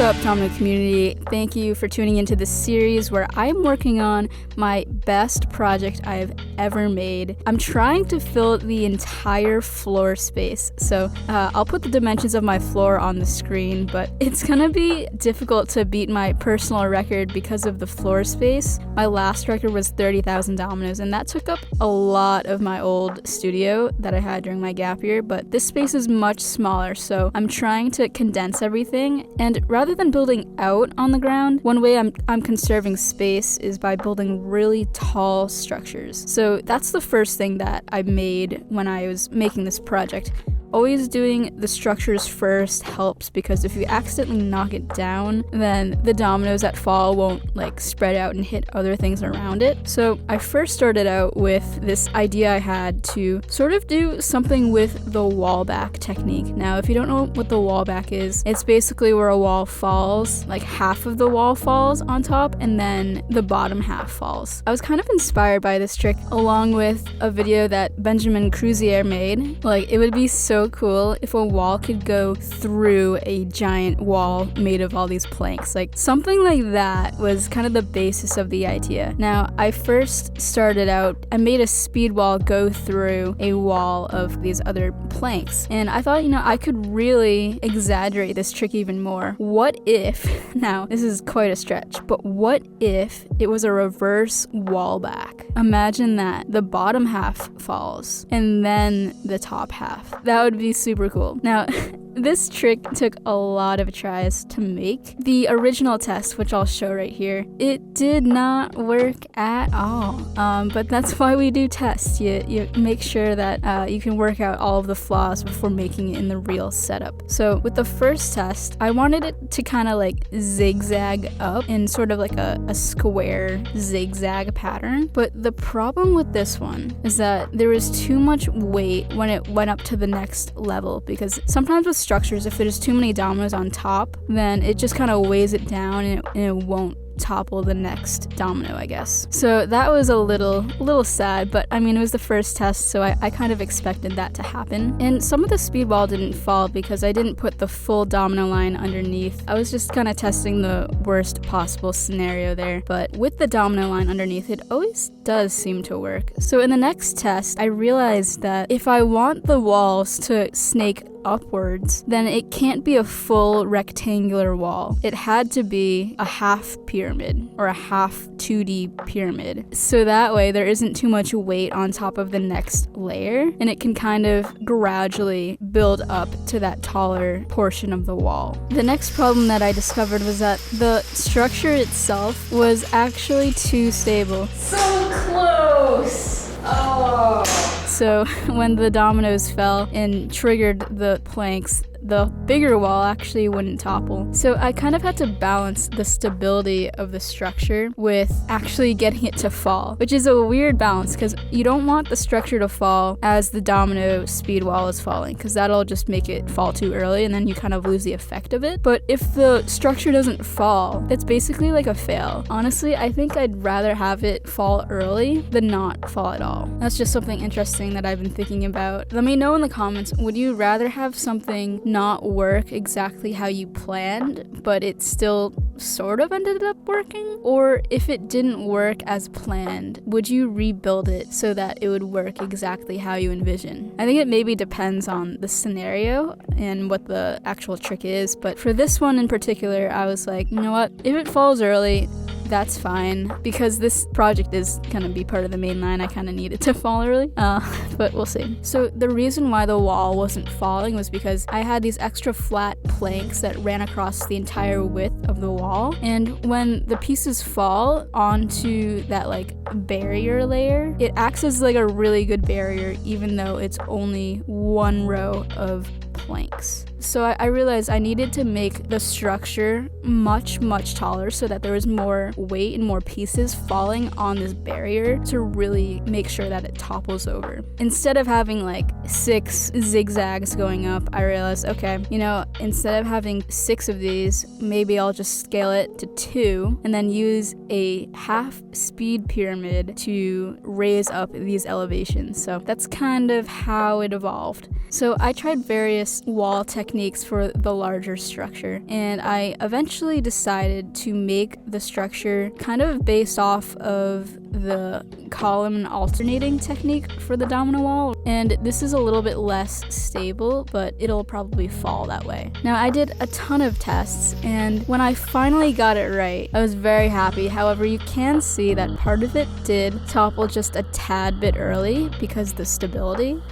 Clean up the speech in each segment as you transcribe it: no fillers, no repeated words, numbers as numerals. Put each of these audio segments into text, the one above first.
up, Domino community? Thank you for tuning into this series where I'm working on my best project I've ever made. I'm trying to fill the entire floor space, so I'll put the dimensions of my floor on the screen, but it's gonna be difficult to beat my personal record because of the floor space. My last record was 30,000 dominoes, and that took up a lot of my old studio that I had during my gap year, but this space is much smaller, so I'm trying to condense everything. And rather than building out on the ground, one way I'm conserving space is by building really tall structures. So that's the first thing that I made when I was making this project. Always doing the structures first helps, because if you accidentally knock it down, then the dominoes that fall won't spread out and hit other things around it. So I first started out with this idea I had to sort of do something with the wallback technique. Now, if you don't know what the wallback is, it's basically where a wall falls, half of the wall falls on top and then the bottom half falls. I was kind of inspired by this trick along with a video that Benjamin Cruzier made. It would be so cool if a wall could go through a giant wall made of all these planks. Something like that was kind of the basis of the idea. Now, I first started out, I made a speed wall go through a wall of these other planks, and I thought, I could really exaggerate this trick even more. What if, now this is quite a stretch, but what if it was a reverse wallback? Imagine that the bottom half falls and then the top half. That would be super cool. Now, this trick took a lot of tries to make. The original test, which I'll show right here, it did not work at all. But that's why we do tests. You make sure that you can work out all of the flaws before making it in the real setup. So with the first test, I wanted it to kind of zigzag up in sort of a square zigzag pattern. But the problem with this one is that there was too much weight when it went up to the next level, because sometimes with structures, if there's too many dominoes on top, then it just kind of weighs it down and it won't topple the next domino, I guess. So that was a little sad, but I mean, it was the first test, so I kind of expected that to happen. And some of the speed wall didn't fall because I didn't put the full domino line underneath. I was just kind of testing the worst possible scenario there, but with the domino line underneath, it always does seem to work. So in the next test, I realized that if I want the walls to snake upwards, then it can't be a full rectangular wall. It had to be a half pyramid or a half 2D pyramid. So that way there isn't too much weight on top of the next layer, and it can kind of gradually build up to that taller portion of the wall. The next problem that I discovered was that the structure itself was actually too stable. So close! Oh! So when the dominoes fell and triggered the planks, the bigger wall actually wouldn't topple. So I kind of had to balance the stability of the structure with actually getting it to fall, which is a weird balance because you don't want the structure to fall as the domino speed wall is falling, because that'll just make it fall too early and then you kind of lose the effect of it. But if the structure doesn't fall, that's basically like a fail. Honestly, I think I'd rather have it fall early than not fall at all. That's just something interesting that I've been thinking about. Let me know in the comments, would you rather have something not work exactly how you planned, but it still sort of ended up working? Or if it didn't work as planned, would you rebuild it so that it would work exactly how you envision? I think it maybe depends on the scenario and what the actual trick is, but for this one in particular, I was like, you know what, if it falls early, that's fine, because this project is gonna be part of the main line. I kind of need it to fall early, but we'll see. So the reason why the wall wasn't falling was because I had these extra flat planks that ran across the entire width of the wall, and when the pieces fall onto that barrier layer, it acts as a really good barrier, even though it's only one row of planks. So I realized I needed to make the structure much taller so that there was more weight and more pieces falling on this barrier to really make sure that it topples over. Instead of having 6 zigzags going up, I realized, okay, instead of having 6 of these, maybe I'll just scale it to 2 and then use a half-speed pyramid to raise up these elevations. So that's kind of how it evolved. So I tried various wall techniques techniques for the larger structure, and I eventually decided to make the structure kind of based off of the column and alternating technique for the domino wall, and this is a little bit less stable, but it'll probably fall that way. Now, I did a ton of tests, and when I finally got it right, I was very happy. However, you can see that part of it did topple just a tad bit early because the stability.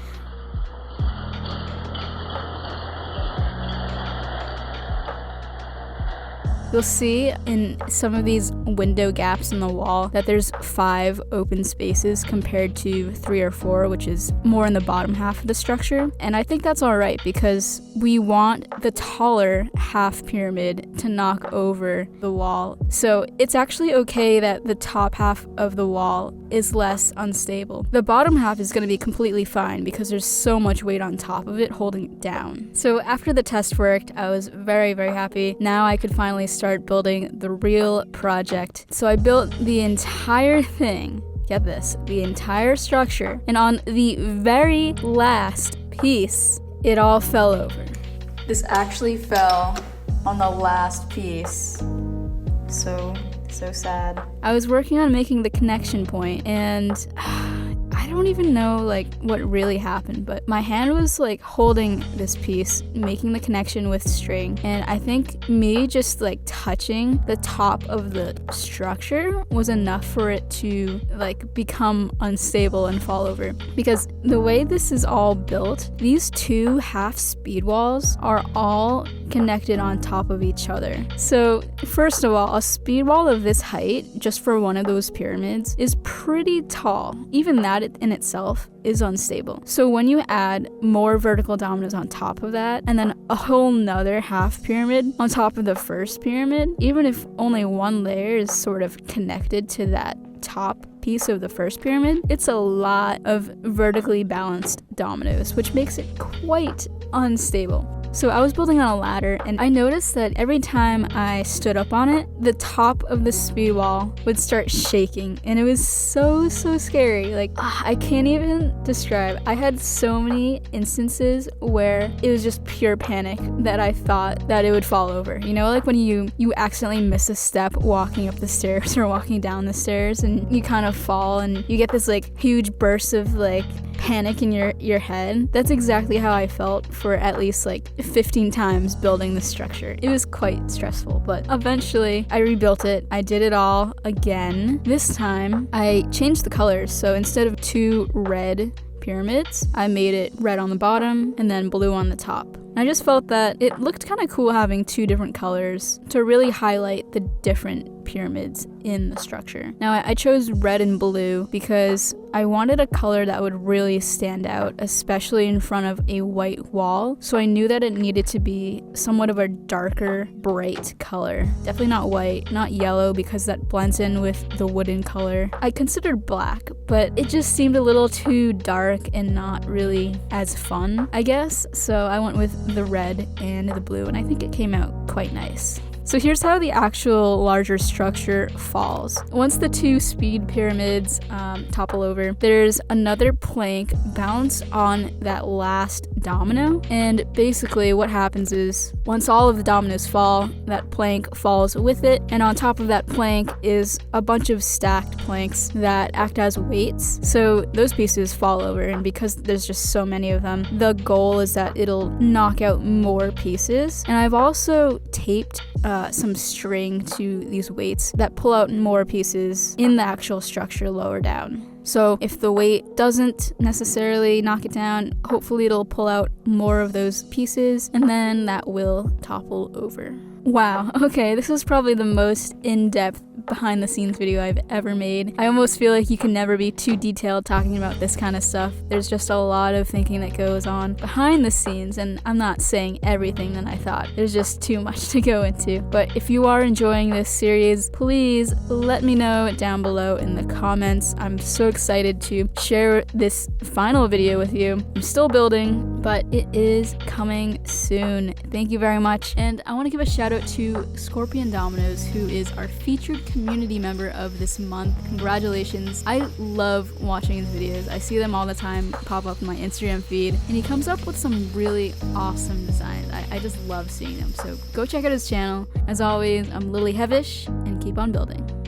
You'll see in some of these window gaps in the wall that there's 5 open spaces compared to 3 or 4, which is more in the bottom half of the structure. And I think that's all right because we want the taller half pyramid to knock over the wall. So it's actually okay that the top half of the wall is less unstable. The bottom half is going to be completely fine because there's so much weight on top of it holding it down. So after the test worked, I was very, very happy. Now I could finally start building the real project. So I built the entire thing, get this, the entire structure, and on the very last piece, it all fell over. This actually fell on the last piece. So sad. I was working on making the connection point, and I don't even know like what really happened, but my hand was like holding this piece, making the connection with string, and I think me just like touching the top of the structure was enough for it to like become unstable and fall over. Because the way this is all built, these 2 half speed walls are all connected on top of each other. So first of all, a speed wall of this height, just for one of those pyramids, is pretty tall. Even that in itself is unstable. So when you add more vertical dominoes on top of that, and then a whole nother half pyramid on top of the first pyramid, even if only one layer is sort of connected to that top piece of the first pyramid, it's a lot of vertically balanced dominoes, which makes it quite unstable. So I was building on a ladder, and I noticed that every time I stood up on it, the top of the speed wall would start shaking, and it was so scary. Like, I can't even describe. I had so many instances where it was just pure panic that I thought that it would fall over. You know, like when you accidentally miss a step walking up the stairs or walking down the stairs, and you kind of fall, and you get this like huge burst of like panic in your head. That's exactly how I felt for at least like 15 times building the structure. It was quite stressful, but eventually I rebuilt it. I did it all again. This time I changed the colors, so instead of 2 red pyramids, I made it red on the bottom and then blue on the top. I just felt that it looked kind of cool having 2 different colors to really highlight the different pyramids in the structure. Now, I chose red and blue because I wanted a color that would really stand out, especially in front of a white wall. So I knew that it needed to be somewhat of a darker, bright color. Definitely not white, not yellow, because that blends in with the wooden color. I considered black, but it just seemed a little too dark and not really as fun, I guess. So I went with the red and the blue, and I think it came out quite nice. So here's how the actual larger structure falls. Once the 2 speed pyramids topple over, there's another plank balanced on that last domino, and basically what happens is once all of the dominoes fall, that plank falls with it, and on top of that plank is a bunch of stacked planks that act as weights. So those pieces fall over, and because there's just so many of them, the goal is that it'll knock out more pieces. And I've also taped some string to these weights that pull out more pieces in the actual structure lower down. So if the weight doesn't necessarily knock it down, hopefully it'll pull out more of those pieces, and then that will topple over. Wow, okay, this is probably the most in-depth behind the scenes video I've ever made. I almost feel like you can never be too detailed talking about this kind of stuff. There's just a lot of thinking that goes on behind the scenes, and I'm not saying everything that I thought. There's just too much to go into. But if you are enjoying this series, please let me know down below in the comments. I'm so excited to share this final video with you. I'm still building, but it is coming soon. Thank you very much. And I want to give a shout out to Scorpion Dominoes, who is our featured community member of this month. Congratulations. I love watching his videos. I see them all the time pop up in my Instagram feed, and he comes up with some really awesome designs. I just love seeing them. So go check out his channel. As always, I'm Lily Hevish, and keep on building.